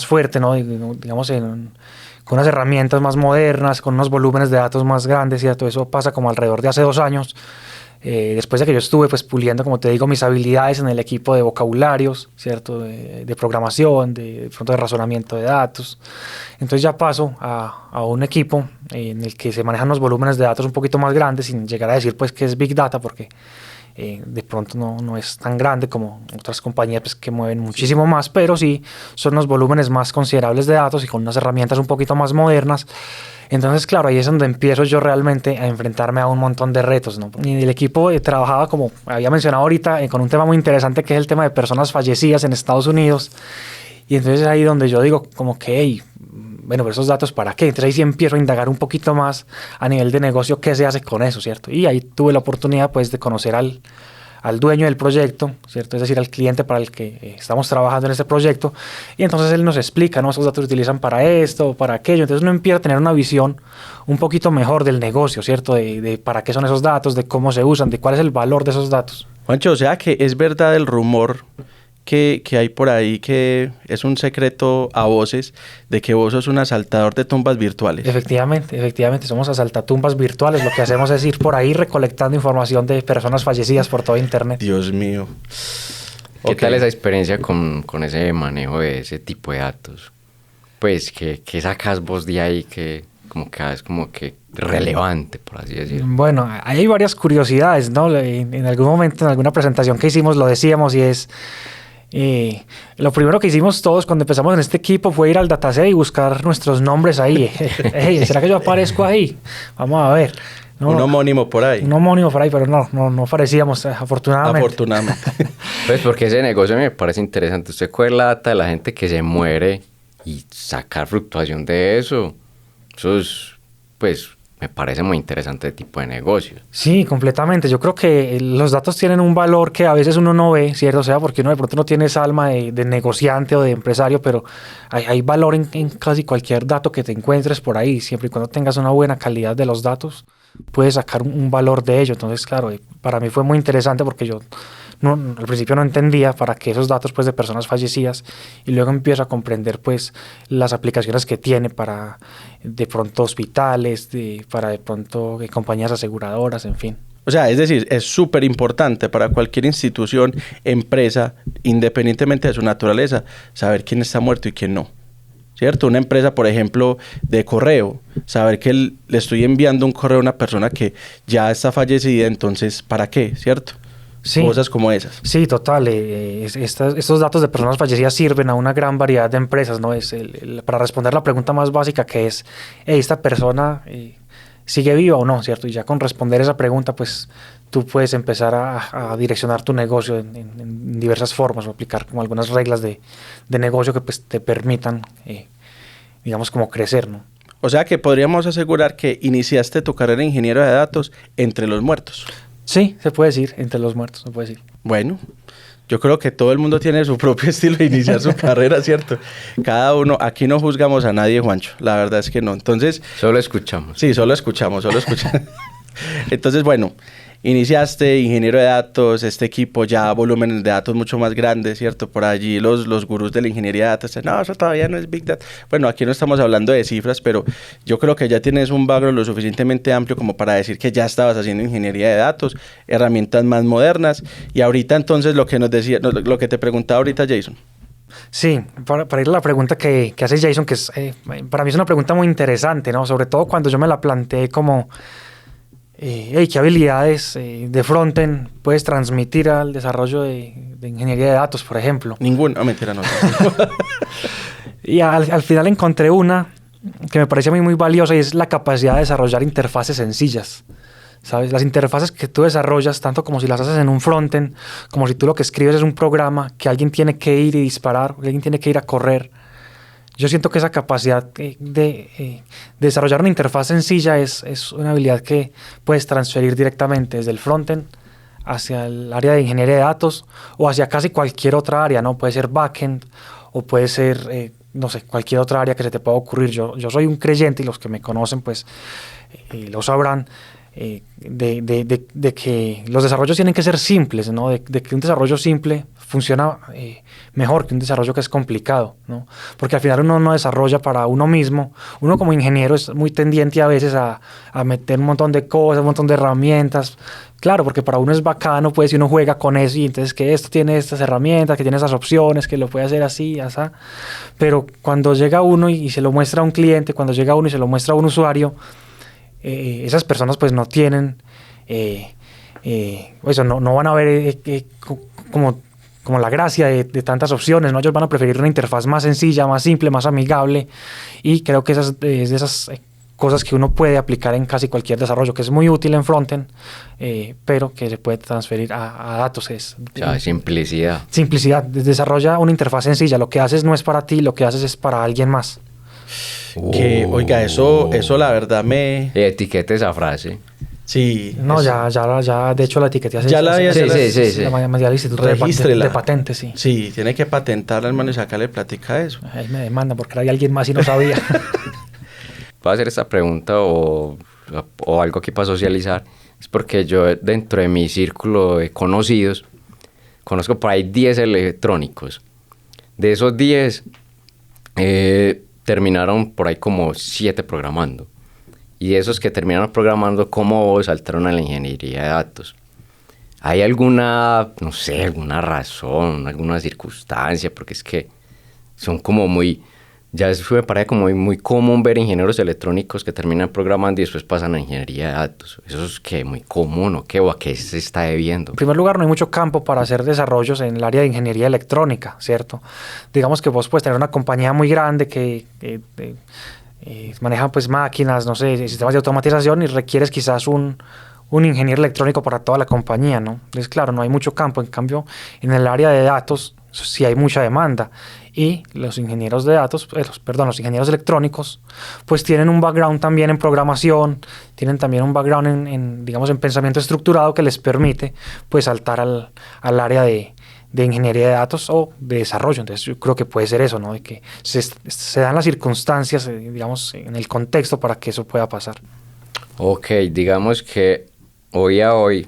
Speaker 2: fuerte, ¿no? Digamos, con unas herramientas más modernas, con unos volúmenes de datos más grandes, ¿cierto? Eso pasa como alrededor de hace 2 años. Después de que yo estuve pues puliendo, como te digo, mis habilidades en el equipo de vocabularios, ¿cierto? De programación, de pronto de razonamiento de datos. Entonces ya paso a un equipo en el que se manejan los volúmenes de datos un poquito más grandes, sin llegar a decir pues que es Big Data, porque de pronto no es tan grande como otras compañías pues, que mueven muchísimo más, pero sí son los volúmenes más considerables de datos y con unas herramientas un poquito más modernas. Entonces, claro, ahí es donde empiezo yo realmente a enfrentarme a un montón de retos, ¿no? Y el equipo trabajaba, como había mencionado ahorita, con un tema muy interesante que es el tema de personas fallecidas en Estados Unidos. Y entonces es ahí donde yo digo como que, hey, bueno, pero esos datos ¿para qué? Entonces ahí sí empiezo a indagar un poquito más a nivel de negocio qué se hace con eso, ¿cierto? Y ahí tuve la oportunidad pues de conocer al dueño del proyecto, ¿cierto? Es decir, al cliente para el que estamos trabajando en este proyecto, y entonces él nos explica, ¿no? Esos datos se utilizan para esto, para aquello, entonces uno empieza a tener una visión un poquito mejor del negocio, ¿cierto? De para qué son esos datos, de cómo se usan, de cuál es el valor de esos datos.
Speaker 1: Juancho, o sea que es verdad el rumor que hay por ahí, que es un secreto a voces, de que vos sos un asaltador de tumbas virtuales.
Speaker 2: Efectivamente, somos asaltatumbas virtuales. Lo que hacemos es ir por ahí recolectando información de personas fallecidas por todo internet.
Speaker 1: Dios mío.
Speaker 3: ¿Qué tal esa experiencia con ese manejo de ese tipo de datos? Pues, ¿qué sacas vos de ahí? como que es como que relevante, por así decirlo?
Speaker 2: Bueno, ahí hay varias curiosidades, ¿no? En algún momento, en alguna presentación que hicimos, lo decíamos y es... lo primero que hicimos todos cuando empezamos en este equipo fue ir al dataset y buscar nuestros nombres ahí. Hey, ¿será que yo aparezco ahí? Vamos a ver. No,
Speaker 1: un homónimo por ahí.
Speaker 2: Un homónimo por ahí, pero no aparecíamos, afortunadamente.
Speaker 1: Afortunadamente.
Speaker 3: Pues porque ese negocio me parece interesante. Usted coge la data de la gente que se muere y sacar fluctuación de eso. Eso es, pues, me parece muy interesante el tipo de negocio.
Speaker 2: Sí, completamente. Yo creo que los datos tienen un valor que a veces uno no ve, ¿cierto? O sea, porque uno de pronto no tiene esa alma de negociante o de empresario, pero hay valor en casi cualquier dato que te encuentres por ahí. Siempre y cuando tengas una buena calidad de los datos, puedes sacar un valor de ello. Entonces, claro, para mí fue muy interesante porque yo al principio no entendía para qué esos datos pues de personas fallecidas, y luego empiezo a comprender pues las aplicaciones que tiene para de pronto hospitales, para de pronto compañías aseguradoras, en fin.
Speaker 1: O sea, es decir, es súper importante para cualquier institución, empresa, independientemente de su naturaleza, saber quién está muerto y quién no. ¿Cierto? Una empresa, por ejemplo, de correo, saber que le estoy enviando un correo a una persona que ya está fallecida, entonces, ¿para qué? ¿Cierto? Sí. Cosas como esas.
Speaker 2: Sí, total. Estos datos de personas fallecidas sirven a una gran variedad de empresas, ¿no? Para responder la pregunta más básica, que es, ¿esta persona sigue viva o no? ¿Cierto? Y ya con responder esa pregunta, pues tú puedes empezar a direccionar tu negocio en diversas formas, o aplicar como algunas reglas de negocio que pues te permitan, digamos, como crecer, ¿no?
Speaker 1: O sea que podríamos asegurar que iniciaste tu carrera de ingeniero de datos entre los muertos.
Speaker 2: Sí, se puede decir, entre los muertos, se puede decir.
Speaker 1: Bueno, yo creo que todo el mundo tiene su propio estilo de iniciar su carrera, ¿cierto? Cada uno, aquí no juzgamos a nadie, Juancho, la verdad es que no. Entonces...
Speaker 3: Solo escuchamos.
Speaker 1: Sí, solo escuchamos. Entonces, bueno, iniciaste ingeniero de datos, este equipo ya volúmenes de datos mucho más grandes, ¿cierto? Por allí los gurús de la ingeniería de datos, no, eso todavía no es Big Data. Bueno, aquí no estamos hablando de cifras, pero yo creo que ya tienes un background lo suficientemente amplio como para decir que ya estabas haciendo ingeniería de datos, herramientas más modernas, y ahorita entonces lo que nos decía, lo que te preguntaba ahorita Jason.
Speaker 2: Sí, para ir a la pregunta que hace Jason, que es, para mí es una pregunta muy interesante, ¿no? Sobre todo cuando yo me la planteé como... ¿qué habilidades de frontend puedes transmitir al desarrollo de ingeniería de datos, por ejemplo?
Speaker 1: Ninguna, mentira, no.
Speaker 2: Y al final encontré una que me parece muy valiosa, y es la capacidad de desarrollar interfaces sencillas, ¿sabes? Las interfaces que tú desarrollas, tanto como si las haces en un frontend, como si tú lo que escribes es un programa que alguien tiene que ir y disparar, que alguien tiene que ir a correr. Yo siento que esa capacidad de desarrollar una interfaz sencilla es una habilidad que puedes transferir directamente desde el frontend hacia el área de ingeniería de datos o hacia casi cualquier otra área, ¿no? Puede ser backend o puede ser, no sé, cualquier otra área que se te pueda ocurrir. Yo soy un creyente, y los que me conocen pues lo sabrán, de que los desarrollos tienen que ser simples, ¿no? De que un desarrollo simple funciona mejor que un desarrollo que es complicado, ¿no? Porque al final uno no desarrolla para uno mismo. Uno como ingeniero es muy tendiente a veces a meter un montón de cosas, un montón de herramientas. Claro, porque para uno es bacano, pues, si uno juega con eso, y entonces que esto tiene estas herramientas, que tiene esas opciones, que lo puede hacer así, así. Pero cuando llega uno y se lo muestra a un cliente, cuando llega uno y se lo muestra a un usuario, esas personas pues no tienen, eso, no van a ver como la gracia de tantas opciones, ¿no? Ellos van a preferir una interfaz más sencilla, más simple, más amigable, y creo que es de esas cosas que uno puede aplicar en casi cualquier desarrollo, que es muy útil en frontend, pero que se puede transferir a datos.
Speaker 3: Simplicidad.
Speaker 2: Simplicidad. Desarrolla una interfaz sencilla. Lo que haces no es para ti, lo que haces es para alguien más.
Speaker 1: Que, oiga, eso la verdad me...
Speaker 3: Etiquete esa frase.
Speaker 1: Sí.
Speaker 2: No, ya, de hecho la etiqueté hace...
Speaker 1: Ya la había...
Speaker 3: Sí.
Speaker 2: La Instituto de Patentes, sí.
Speaker 1: Sí, tiene que patentarla, hermano, y sacarle plática a eso.
Speaker 2: Ahí me demandan porque hay alguien más y no sabía.
Speaker 3: Voy a hacer esta pregunta o algo aquí para socializar. Es porque yo dentro de mi círculo de conocidos conozco por ahí 10 electrónicos. De esos 10... terminaron por ahí como 7 programando. Y esos que terminaron programando como vos saltaron a la ingeniería de datos. ¿Hay alguna, no sé, alguna razón, alguna circunstancia? Porque es que son como muy Ya eso me parece como muy común ver ingenieros electrónicos que terminan programando y después pasan a ingeniería de datos. ¿Eso es qué? ¿Muy común o qué? ¿O a qué se está debiendo?
Speaker 2: En primer lugar, no hay mucho campo para hacer desarrollos en el área de ingeniería electrónica, ¿cierto? Digamos que vos puedes tener una compañía muy grande que maneja pues máquinas, no sé, sistemas de automatización y requieres quizás un ingeniero electrónico para toda la compañía, ¿no? Entonces, claro, no hay mucho campo. En cambio, en el área de datos sí hay mucha demanda. Y los ingenieros de datos, los ingenieros electrónicos, pues tienen un background también en programación, tienen también un background digamos, en pensamiento estructurado que les permite pues saltar al área de ingeniería de datos o de desarrollo. Entonces yo creo que puede ser eso, ¿no? De que se dan las circunstancias, digamos, en el contexto para que eso pueda pasar.
Speaker 3: Ok, digamos que hoy a hoy,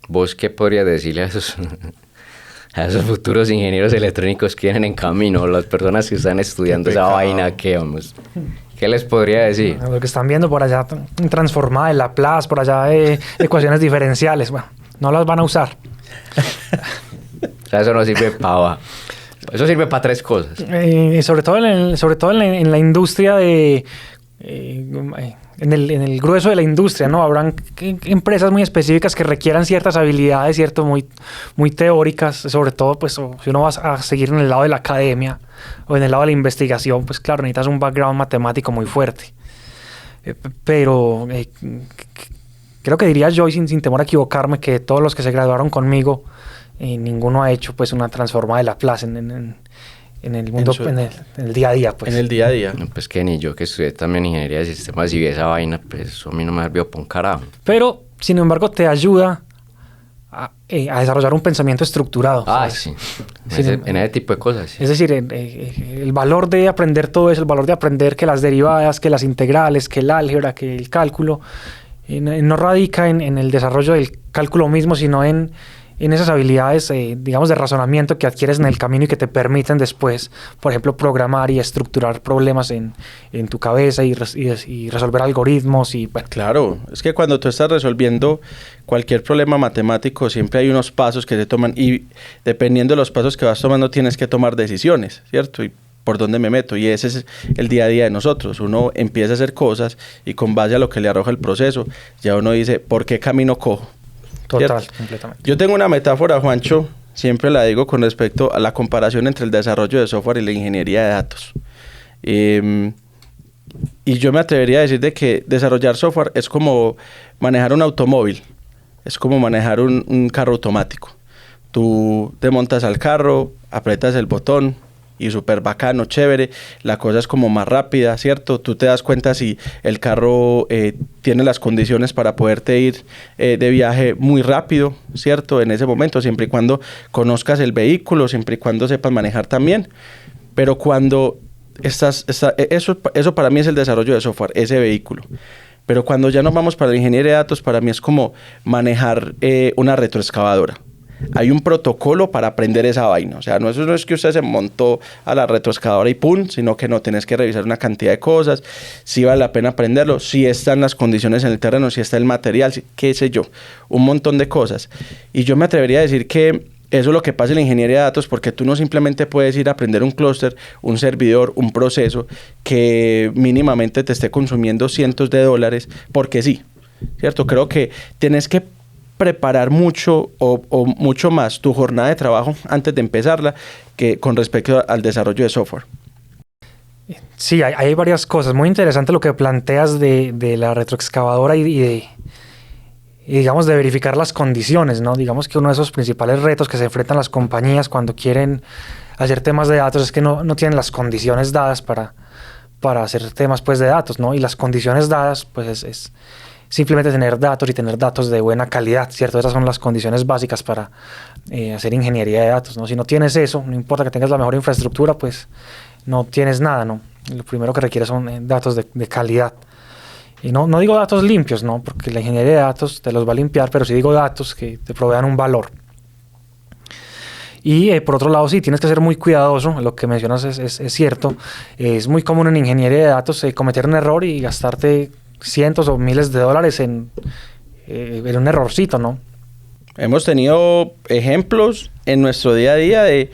Speaker 3: ¿vos qué podrías decirle a esos futuros ingenieros electrónicos que vienen en camino, las personas que están estudiando esa vaina, ¿qué les podría decir?
Speaker 2: Lo que están viendo por allá, transformada de Laplace, por allá ecuaciones diferenciales, bueno, no las van a usar.
Speaker 3: O sea, eso no sirve para... Eso sirve para 3 cosas.
Speaker 2: Sobre todo en la industria de... en el grueso de la industria, ¿no? Habrán empresas muy específicas que requieran ciertas habilidades, ¿cierto? Muy teóricas, sobre todo, pues, si uno va a seguir en el lado de la academia o en el lado de la investigación, pues claro, necesitas un background matemático muy fuerte. Pero creo que diría yo, y sin temor a equivocarme, que todos los que se graduaron conmigo, ninguno ha hecho pues una transformada de Laplace en el mundo, en el día a día, pues.
Speaker 1: En el día a día.
Speaker 3: No, pues que ni yo que estudié también ingeniería de sistemas y vi esa vaina, pues eso a mí no me sirvió para un carajo.
Speaker 2: Pero, sin embargo, te ayuda a desarrollar un pensamiento estructurado.
Speaker 3: Ah,
Speaker 2: ¿sabes?
Speaker 3: sí. En ese tipo de cosas. Sí.
Speaker 2: Es decir, el valor de aprender todo eso, el valor de aprender que las derivadas, que las integrales, que el álgebra, que el cálculo, no radica en el desarrollo del cálculo mismo, sino en esas habilidades, digamos, de razonamiento que adquieres en el camino y que te permiten después, por ejemplo, programar y estructurar problemas en tu cabeza y resolver algoritmos y bueno.
Speaker 1: Claro, es que cuando tú estás resolviendo cualquier problema matemático siempre hay unos pasos que se toman y dependiendo de los pasos que vas tomando tienes que tomar decisiones, ¿cierto? Y por dónde me meto, y ese es el día a día de nosotros. Uno empieza a hacer cosas y con base a lo que le arroja el proceso, ya uno dice, ¿por qué camino cojo?
Speaker 2: Total,
Speaker 1: ¿cierto?
Speaker 2: completamente.
Speaker 1: Yo tengo una metáfora, Juancho, siempre la digo con respecto a la comparación entre el desarrollo de software y la ingeniería de datos. Y yo me atrevería a decir de que desarrollar software es como manejar un automóvil, es como manejar un carro automático. Tú te montas al carro, aprietas el botón, y súper bacano, chévere, la cosa es como más rápida, ¿cierto? Tú te das cuenta si el carro tiene las condiciones para poderte ir de viaje muy rápido, ¿cierto? En ese momento, siempre y cuando conozcas el vehículo, siempre y cuando sepas manejar también. Pero cuando eso para mí es el desarrollo de software, ese vehículo. Pero cuando ya nos vamos para la ingeniería de datos, para mí es como manejar una retroexcavadora. Hay un protocolo para aprender esa vaina. O sea, eso no es que usted se montó a la retroexcavadora y ¡pum!, sino que no, tenés que revisar una cantidad de cosas, si vale la pena aprenderlo, si están las condiciones en el terreno, si está el material, qué sé yo, un montón de cosas. Y yo me atrevería a decir que eso es lo que pasa en la ingeniería de datos, porque tú no simplemente puedes ir a aprender un clúster, un servidor, un proceso que mínimamente te esté consumiendo cientos de dólares, porque sí, ¿cierto? Creo que tienes que preparar mucho o mucho más tu jornada de trabajo antes de empezarla que con respecto al desarrollo de software.
Speaker 2: Sí, hay varias cosas. Muy interesante lo que planteas de la retroexcavadora y digamos de verificar las condiciones, ¿no? Digamos que uno de esos principales retos que se enfrentan las compañías cuando quieren hacer temas de datos es que no tienen las condiciones dadas para hacer temas pues de datos, ¿no? Y las condiciones dadas pues es simplemente tener datos y tener datos de buena calidad, ¿cierto? Esas son las condiciones básicas para hacer ingeniería de datos, ¿no? Si no tienes eso, no importa que tengas la mejor infraestructura, pues no tienes nada, ¿no? Lo primero que requieres son datos de calidad. Y no digo datos limpios, ¿no? Porque la ingeniería de datos te los va a limpiar, pero sí digo datos que te provean un valor. Y por otro lado, sí, tienes que ser muy cuidadoso. Lo que mencionas es cierto. Es muy común en ingeniería de datos cometer un error y gastarte cientos o miles de dólares en un errorcito, ¿no?
Speaker 1: Hemos tenido ejemplos en nuestro día a día de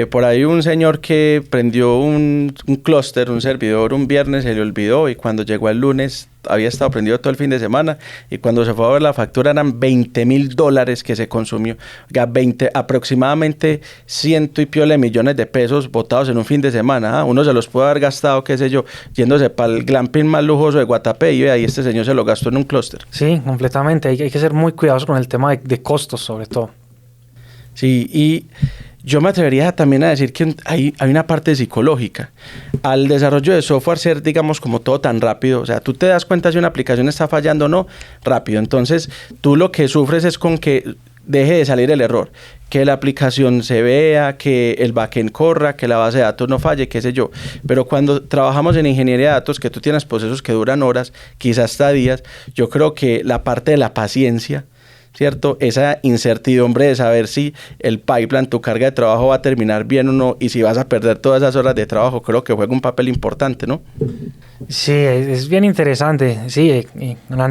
Speaker 1: Por ahí un señor que prendió un clúster, un servidor un viernes, se le olvidó y cuando llegó el lunes había estado prendido todo el fin de semana y cuando se fue a ver la factura eran $20,000 que se consumió. Oiga, aproximadamente 100 y piole millones de pesos botados en un fin de semana. Uno se los puede haber gastado, qué sé yo, yéndose para el glamping más lujoso de Guatapé y ahí este señor se lo gastó en un clúster.
Speaker 2: Sí, completamente. Hay que ser muy cuidadosos con el tema de costos, sobre todo.
Speaker 1: Sí, y yo me atrevería también a decir que hay una parte psicológica. Al desarrollo de software ser, digamos, como todo tan rápido, o sea, tú te das cuenta si una aplicación está fallando o no, rápido. Entonces, tú lo que sufres es con que deje de salir el error, que la aplicación se vea, que el backend corra, que la base de datos no falle, qué sé yo. Pero cuando trabajamos en ingeniería de datos, que tú tienes procesos que duran horas, quizás hasta días, yo creo que la parte de la paciencia, ¿cierto? Esa incertidumbre de saber si el pipeline, tu carga de trabajo va a terminar bien o no y si vas a perder todas esas horas de trabajo, creo que juega un papel importante, ¿no?
Speaker 2: Sí, es bien interesante. Sí, la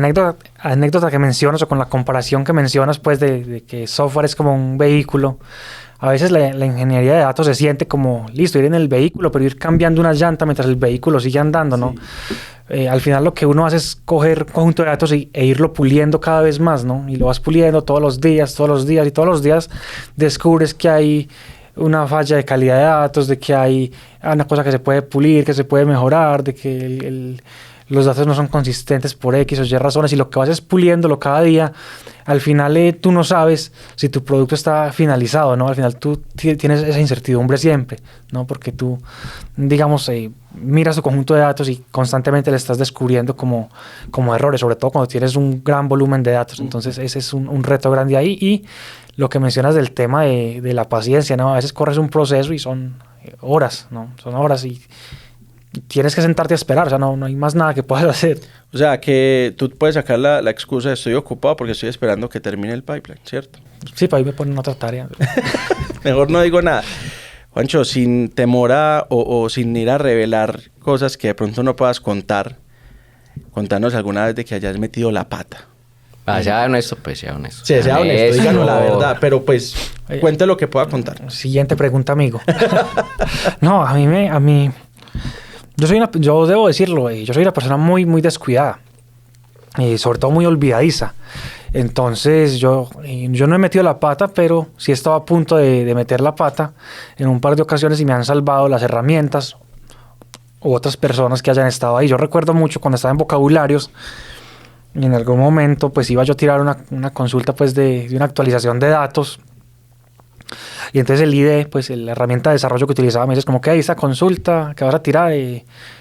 Speaker 2: anécdota que mencionas o con la comparación que mencionas, pues, de que software es como un vehículo. A veces la ingeniería de datos se siente como, listo, ir en el vehículo, pero ir cambiando una llanta mientras el vehículo sigue andando, ¿no? Al final lo que uno hace es coger un conjunto de datos e irlo puliendo cada vez más, ¿no? Y lo vas puliendo todos los días, y todos los días descubres que hay una falla de calidad de datos, de que hay una cosa que se puede pulir, que se puede mejorar, de que los datos no son consistentes por X o Y razones, y lo que vas es puliéndolo cada día. Al final tú no sabes si tu producto está finalizado, ¿no? Al final tú tienes esa incertidumbre siempre, ¿no? Porque tú, digamos, miras tu conjunto de datos y constantemente le estás descubriendo como errores, sobre todo cuando tienes un gran volumen de datos. Entonces ese es un reto grande ahí. Y lo que mencionas del tema de la paciencia, ¿no? A veces corres un proceso y son horas, ¿no? Son horas y tienes que sentarte a esperar, o sea, no hay más nada que puedas hacer.
Speaker 1: O sea, que tú puedes sacar la excusa de estoy ocupado porque estoy esperando que termine el pipeline, ¿cierto?
Speaker 2: Sí, para ahí me ponen otra tarea.
Speaker 1: Mejor no digo nada. Juancho, sin temor o sin ir a revelar cosas que de pronto no puedas contar, contanos alguna vez de que hayas metido la pata.
Speaker 3: Sea honesto, pues sea honesto.
Speaker 1: Sí, sea honesto, díganos la verdad, pero pues cuente lo que pueda contar.
Speaker 2: Siguiente pregunta, amigo. No, a mí yo debo decirlo, yo soy una persona muy, muy descuidada, sobre todo muy olvidadiza. Entonces yo no he metido la pata, pero sí he estado a punto de meter la pata en un par de ocasiones y me han salvado las herramientas u otras personas que hayan estado ahí. Yo recuerdo mucho cuando estaba en vocabularios y en algún momento pues iba yo a tirar una consulta pues de una actualización de datos. Y entonces el IDE, pues la herramienta de desarrollo que utilizaba, me dice como que esta consulta que vas a tirar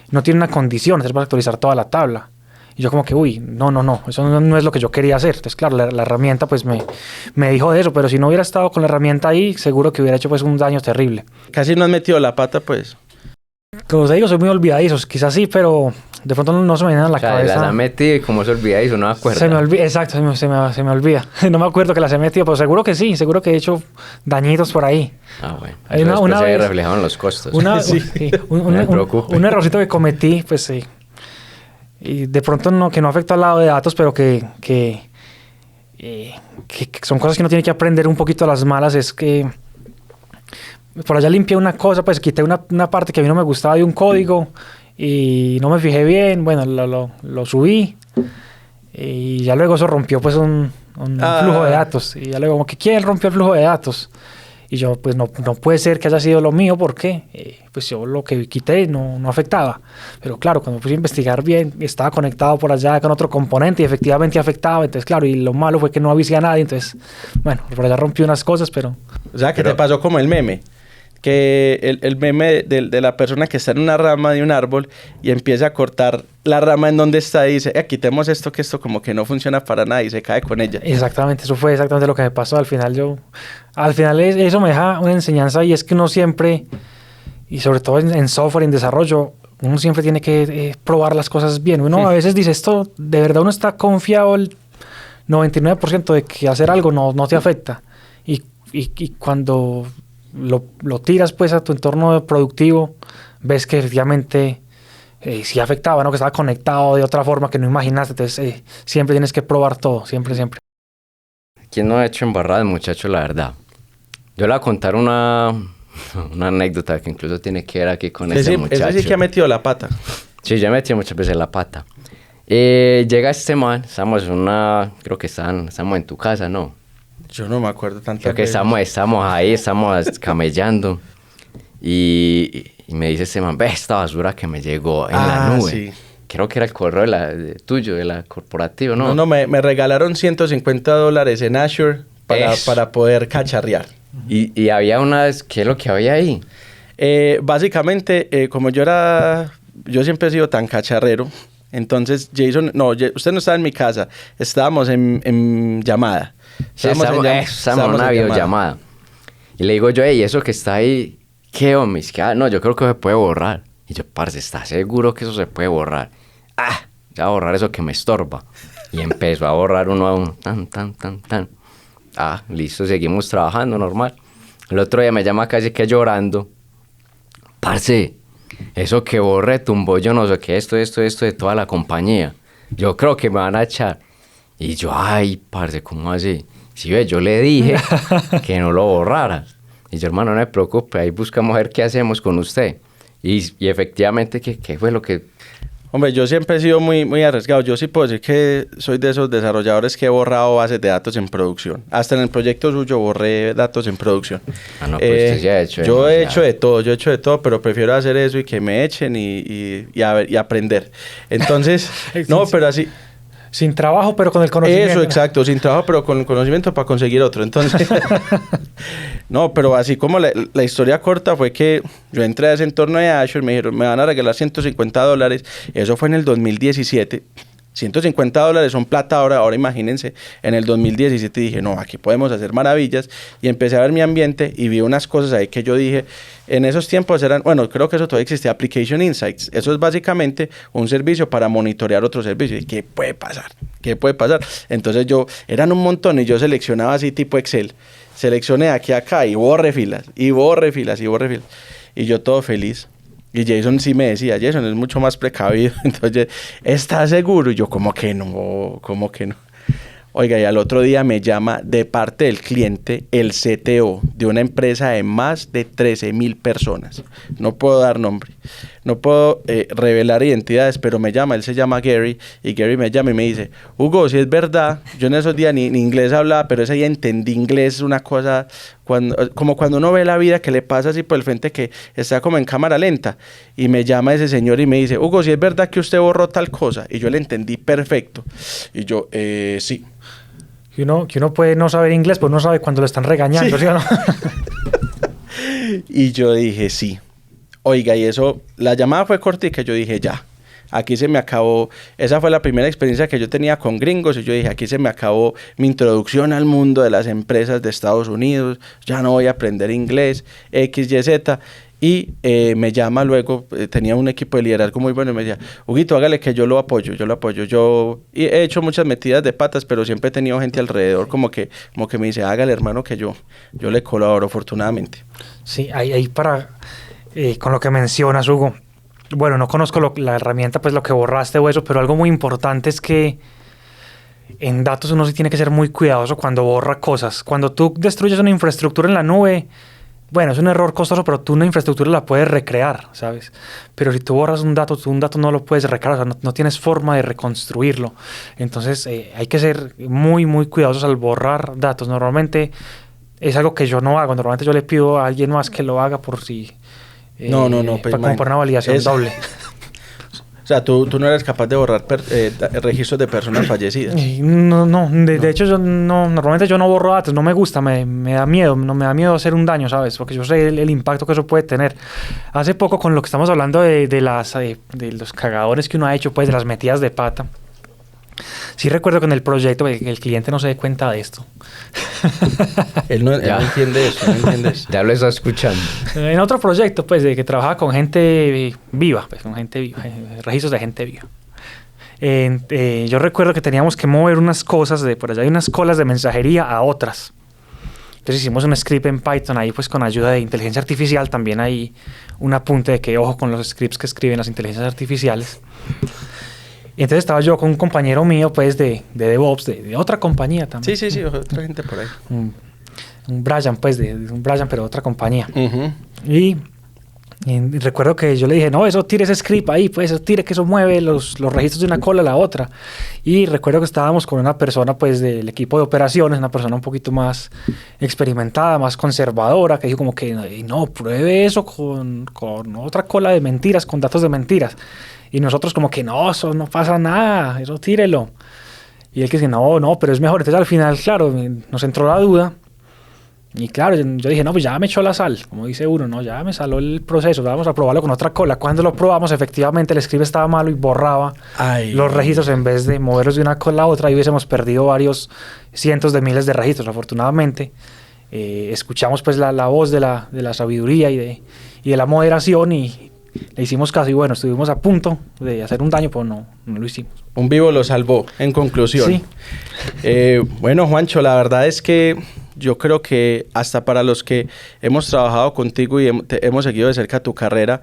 Speaker 2: no tiene una condición, entonces vas a actualizar toda la tabla. Y yo como que, no, eso no es lo que yo quería hacer. Entonces, claro, la herramienta pues me dijo de eso, pero si no hubiera estado con la herramienta ahí, seguro que hubiera hecho pues un daño terrible.
Speaker 1: Casi no has metido la pata, pues.
Speaker 2: Como te digo, soy muy olvidadizo, quizás sí, pero de pronto no se me viene a la cabeza.
Speaker 3: Las ha metido y como se olvida eso, no me acuerdo.
Speaker 2: Se me olvida, exacto, se me olvida. No me acuerdo que las he metido, pero seguro que sí, seguro que he hecho dañitos por ahí.
Speaker 3: Bueno.
Speaker 2: Hay una
Speaker 3: se
Speaker 2: vez
Speaker 3: reflejado en los costos.
Speaker 2: Un errorcito que cometí, pues sí. Y de pronto que no afecta al lado de datos, pero que son cosas que uno tiene que aprender un poquito a las malas, es que por allá limpié una cosa, pues quité una parte que a mí no me gustaba de un código y no me fijé bien, bueno, lo subí y ya luego eso rompió pues un flujo de datos y ya luego como que ¿quién rompió el flujo de datos? Y yo pues no puede ser que haya sido lo mío porque pues yo lo que quité no afectaba, pero claro, cuando puse a investigar bien estaba conectado por allá con otro componente y efectivamente afectaba, entonces claro, y lo malo fue que no avisé a nadie, entonces bueno, por allá rompí unas cosas, pero...
Speaker 1: O sea, que te pasó como el meme, que el meme de la persona que está en una rama de un árbol y empieza a cortar la rama en donde está y dice, quitemos esto, que esto como que no funciona para nada y se cae con ella.
Speaker 2: Exactamente, eso fue exactamente lo que me pasó. Al final eso me deja una enseñanza y es que uno siempre, y sobre todo en software, en desarrollo, uno siempre tiene que probar las cosas bien. Uno a veces dice, esto, de verdad uno está confiado el 99% de que hacer algo no te afecta. Y cuando lo tiras pues a tu entorno productivo, ves que efectivamente sí afectaba, ¿no? Que estaba conectado de otra forma que no imaginaste. Entonces siempre tienes que probar todo, siempre.
Speaker 3: ¿Quién no ha hecho embarrada, muchacho, la verdad? Yo le voy a contar una una anécdota que incluso tiene que ver aquí con
Speaker 1: Ese
Speaker 3: ese muchacho.
Speaker 1: sí que ha metido la pata.
Speaker 3: Sí, yo he metido muchas veces la pata. Llega este man, creo que estamos en tu casa, ¿no?
Speaker 1: Yo no me acuerdo tanto.
Speaker 3: Creo que estamos ahí, estamos camellando. Y me dice este man, ve esta basura que me llegó en la nube.
Speaker 1: Sí.
Speaker 3: Creo que era el correo tuyo, de la corporativa, ¿no?
Speaker 1: No, me regalaron $150 en Azure para poder cacharrear.
Speaker 3: Y había ¿qué es lo que había ahí?
Speaker 1: Básicamente, como yo siempre he sido tan cacharrero, entonces usted no estaba en mi casa, estábamos en llamada.
Speaker 3: Estábamos en una videollamada. Y le digo yo, hey, eso que está ahí, ¿qué homies? No, yo creo que se puede borrar. Y yo, parce, ¿estás seguro que eso se puede borrar? Ya voy a borrar eso que me estorba. Y empezó a borrar uno a uno, tan. Listo, seguimos trabajando normal. El otro día me llama casi que llorando. Parce, eso que borré tumbó yo no sé qué, esto de toda la compañía. Yo creo que me van a echar. Y yo, ay, parce, ¿cómo así? Si ve, yo le dije que no lo borrara. Y yo, hermano, no me preocupe, ahí buscamos a ver qué hacemos con usted. Y efectivamente, ¿qué fue lo que...?
Speaker 1: Hombre, yo siempre he sido muy, muy arriesgado. Yo sí puedo decir que soy de esos desarrolladores que he borrado bases de datos en producción. Hasta en el proyecto suyo borré datos en producción.
Speaker 3: No, pues usted ya ha hecho
Speaker 1: yo he hecho de todo, pero prefiero hacer eso y que me echen y aprender. Entonces, no, pero así...
Speaker 2: Sin trabajo, pero con el conocimiento.
Speaker 1: Eso, exacto, sin trabajo, pero con el conocimiento para conseguir otro. Entonces, no, pero así como la historia corta fue que yo entré a ese entorno de Azure, me dijeron, me van a regalar $150. Eso fue en el 2017. $150 son plata ahora imagínense, en el 2017 dije, no, aquí podemos hacer maravillas, y empecé a ver mi ambiente y vi unas cosas ahí que yo dije, en esos tiempos creo que eso todavía existía, Application Insights, eso es básicamente un servicio para monitorear otros servicios, y ¿qué puede pasar? Entonces eran un montón, y yo seleccionaba así tipo Excel, seleccioné aquí a acá, y borré filas, y yo todo feliz. Y Jason sí me decía, Jason es mucho más precavido. Entonces, ¿estás seguro? Y yo, ¿cómo que no? Oiga, y al otro día me llama de parte del cliente el CTO de una empresa de más de 13,000 personas. No puedo dar nombre, no puedo revelar identidades, pero él se llama Gary, y Gary me llama y me dice, Hugo, si es verdad, yo en esos días ni inglés hablaba, pero ese día entendí inglés, una cosa, como cuando uno ve la vida que le pasa así por el frente, que está como en cámara lenta, y me llama ese señor y me dice, Hugo, si es verdad que usted borró tal cosa, y yo le entendí perfecto, y yo, sí.
Speaker 2: Que uno puede no saber inglés, pues no sabe cuando lo están regañando, ¿sí o no?
Speaker 1: Y yo dije, sí. Oiga, y eso, la llamada fue cortica, yo dije, ya, aquí se me acabó. Esa fue la primera experiencia que yo tenía con gringos, y yo dije, aquí se me acabó mi introducción al mundo de las empresas de Estados Unidos, ya no voy a aprender inglés, X, Y, Z. Y me llama luego, tenía un equipo de liderazgo muy bueno, y me decía, Huguito, hágale que yo lo apoyo. Yo he hecho muchas metidas de patas, pero siempre he tenido gente alrededor como que me dice, hágale, hermano, que yo le colaboro, afortunadamente.
Speaker 2: Sí, ahí con lo que mencionas, Hugo, bueno, no conozco la herramienta, pues lo que borraste o eso, pero algo muy importante es que en datos uno sí tiene que ser muy cuidadoso cuando borra cosas. Cuando tú destruyes una infraestructura en la nube, bueno, es un error costoso, pero tú una infraestructura la puedes recrear, ¿sabes? Pero si tú borras un dato no lo puedes recrear, o sea, no tienes forma de reconstruirlo. Entonces, hay que ser muy, muy cuidadosos al borrar datos. Normalmente es algo que yo no hago. Normalmente yo le pido a alguien más que lo haga por si...
Speaker 1: No, pues,
Speaker 2: como por una validación doble.
Speaker 1: O sea, tú no eres capaz de borrar registros de personas fallecidas.
Speaker 2: No. De hecho, normalmente yo no borro datos, no me gusta, me da miedo, me da miedo hacer un daño, ¿sabes? Porque yo sé el impacto que eso puede tener. Hace poco, con lo que estamos hablando de los cagadores que uno ha hecho, pues, de las metidas de pata, sí recuerdo que en el proyecto el cliente no se dé cuenta de esto.
Speaker 1: Él no entiende eso,
Speaker 3: Ya lo está escuchando.
Speaker 2: En otro proyecto, pues, de que trabajaba con gente viva, registros de gente viva. Yo recuerdo que teníamos que mover unas cosas de por allá, hay unas colas de mensajería a otras. Entonces hicimos un script en Python ahí, pues, con ayuda de inteligencia artificial. También hay un apunte de que ojo con los scripts que escriben las inteligencias artificiales. Y entonces estaba yo con un compañero mío, pues, de DevOps, de otra compañía también.
Speaker 1: Sí, otra gente por ahí.
Speaker 2: un Brian, pues, de un Brian, pero de otra compañía.
Speaker 1: Ujú.
Speaker 2: Y recuerdo que yo le dije, no, eso tire ese script ahí, pues eso tire que eso mueve los registros de una cola a la otra. Y recuerdo que estábamos con una persona pues del equipo de operaciones, una persona un poquito más experimentada, más conservadora, que dijo como que no, pruebe eso con otra cola de mentiras, con datos de mentiras. Y nosotros como que no, eso no pasa nada, eso tírelo. Y él que dice, no, pero es mejor. Entonces al final, claro, nos entró la duda. Y claro, yo dije, no, pues ya me echó la sal, como dice uno, no, ya me saló el proceso, vamos a probarlo con otra cola. Cuando lo probamos, efectivamente, el script estaba malo y borraba los registros en vez de moverlos de una cola a otra y hubiésemos perdido varios cientos de miles de registros. Afortunadamente, escuchamos pues la voz de la sabiduría y de la moderación y le hicimos caso y bueno, estuvimos a punto de hacer un daño, pero no lo hicimos.
Speaker 1: Un vivo lo salvó, en conclusión.
Speaker 2: Sí.
Speaker 1: Bueno, Juancho, la verdad es que yo creo que hasta para los que hemos trabajado contigo y hemos seguido de cerca tu carrera,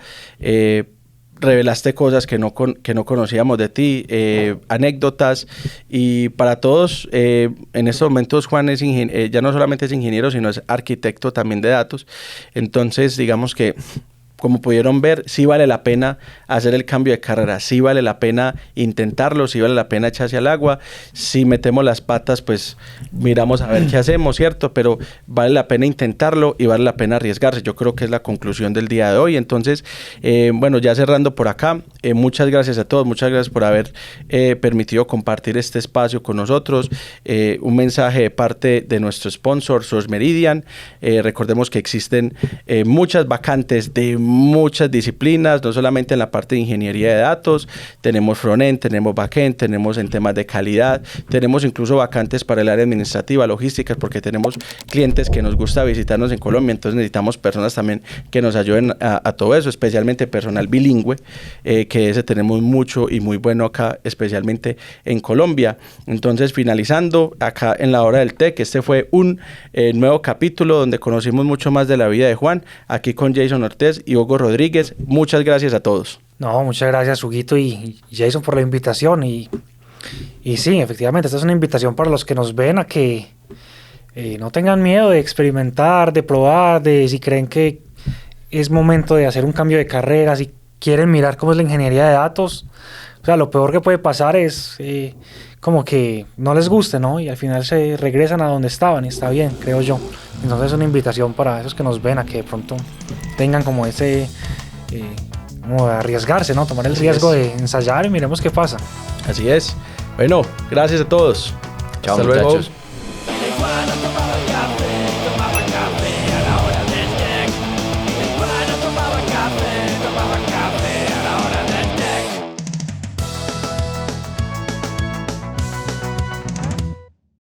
Speaker 1: revelaste cosas que no conocíamos de ti, anécdotas, y para todos, en estos momentos Juan es ya no solamente es ingeniero, sino es arquitecto también de datos. Entonces, digamos que, como pudieron ver, sí vale la pena hacer el cambio de carrera, sí vale la pena intentarlo, sí vale la pena echarse al agua. Si metemos las patas, pues miramos a ver qué hacemos, ¿cierto? Pero vale la pena intentarlo y vale la pena arriesgarse. Yo creo que es la conclusión del día de hoy. Entonces, bueno, ya cerrando por acá, muchas gracias a todos, muchas gracias por haber permitido compartir este espacio con nosotros. Un mensaje de parte de nuestro sponsor, Source Meridian. Recordemos que existen muchas vacantes de muchas disciplinas, no solamente en la parte de ingeniería de datos, tenemos frontend, tenemos backend, tenemos en temas de calidad, tenemos incluso vacantes para el área administrativa, logística, porque tenemos clientes que nos gusta visitarnos en Colombia, entonces necesitamos personas también que nos ayuden a todo eso, especialmente personal bilingüe, que ese tenemos mucho y muy bueno acá, especialmente en Colombia. Entonces, finalizando acá en la hora del TEC, este fue un nuevo capítulo donde conocimos mucho más de la vida de Juan, aquí con Jason Ortiz y Hugo Rodríguez. Muchas gracias a todos.
Speaker 2: No, muchas gracias, Huguito y Jason, por la invitación. Y sí, efectivamente, esta es una invitación para los que nos ven a que no tengan miedo de experimentar, de probar, de si creen que es momento de hacer un cambio de carrera, si quieren mirar cómo es la ingeniería de datos. O sea, lo peor que puede pasar es como que no les guste, ¿no? Y al final se regresan a donde estaban y está bien, creo yo. Entonces es una invitación para esos que nos ven a que de pronto tengan como ese, como arriesgarse, ¿no? Tomar el riesgo de ensayar y miremos qué pasa.
Speaker 1: Así es. Bueno, gracias a todos.
Speaker 3: Chao,
Speaker 1: Hasta
Speaker 3: muchachos.
Speaker 1: luego.